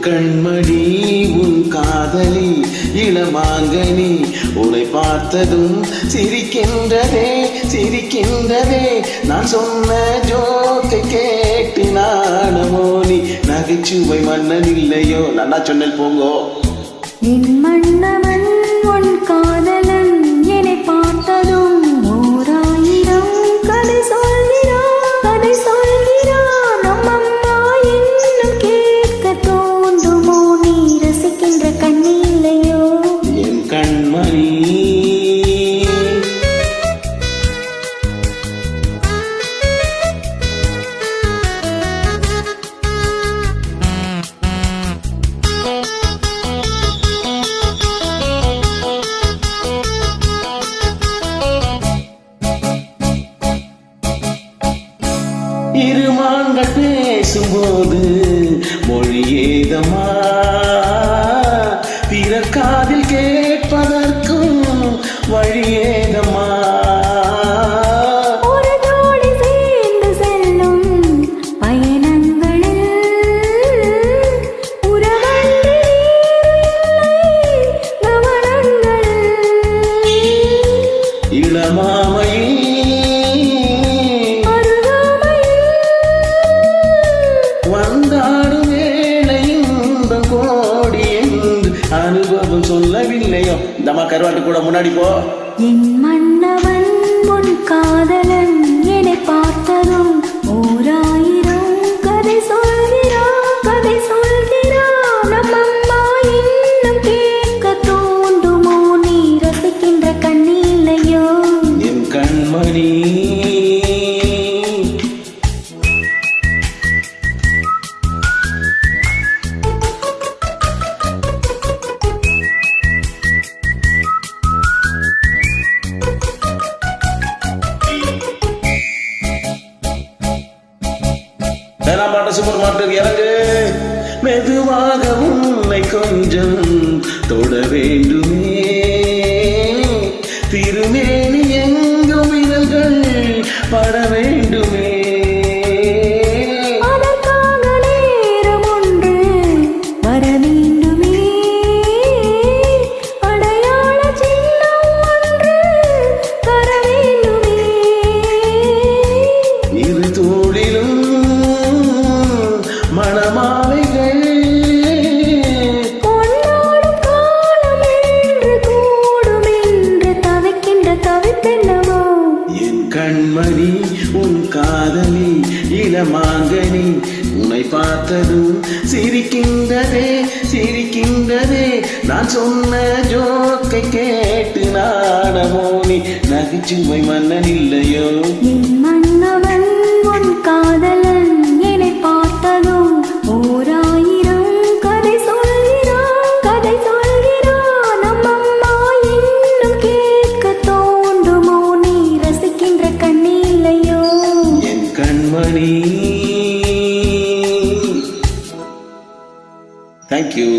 கண்மணி உன் காதலி இளமாங்கனி உன்னை பார்த்ததும் சிரிக்கின்றதே சிரிக்கின்றதே நான் சொன்ன ஜோக்கை கேட்டு நானமோ நீ நகைச்சுவை மன்னன் இல்லையோ நான் சொன்னேன் போங்கோ என் மன்னவன் உன் காதலன் என்னை பார்த்ததும் ஓராயிரம் கதை சொல்கிறான் கதை சொல்கிறான் நம்மம்மா இன்னும் கேட்க தோன்றுமோ நீ ரசிக்கின்ற கண்ணில்லையோ என் கண்மணி இருமான்கள் பேசும்போது மொழியேதமா பிறர் காதில் கேட்பதற்கும் வழியேதமா ஒரு ஜோடி சேர்ந்து செல்லும் பயணங்களில் உறவன்றி கவனங்களில் இளமாமையில் வந்தாடும் வேளை இன்பம் கோடி என்று அனுபவம் சொல்லவில்லையோ தமா கருவாட்டு கூட முன்னாடி போ என் மன்னவன் உன் காதலன் என்னை பார்த்ததும் ஓராயிரம் கதை சொல்கிறான் கதை சொல்கிறான் நம்மம்மா இன்னும் கேட்க தோன்றுமோ நீ ரசிக்கின்ற கண்ணில்லையோ என் கண்மணி சூப்பர் மார்க்கெட் இறங்கு மெதுவாக உன்னை கொஞ்சம் தொட வேண்டுமே திருமேனி எங்கும் விரல்கள் பட வேண்டுமே அதற்காக நேரம் ஒன்று வர வேண்டுமே அடையாள சின்னம் ஒன்று தர வேண்டுமே இரு தோளிலும் மணமாலைகள் கொண்டாடும் காலம் என்று கூடும் என்று தவிக்கின்ற தவித்தென்னவோ என் கண்மணி உன் காதலி இளமாங்கனி உன்னை பார்த்ததும் சிரிக்கின்றதே சிரிக்கின்றதே நான் சொன்ன ஜோக்கை கேட்டு நானமோ நீ நகைச்சுவை மன்னன் இல்லையோ என் மன்னவன் உன் காதலன் என்னை பார்த்ததும் ஓராயிரம் கதை சொல்கிறான் கதை சொல்கிறான் நம்மம்மா இன்னும் கேட்க தோன்றுமோ நீ ரசிக்கின்ற கண்ணில்லையோ என் கண்மணி தேங்க்யூ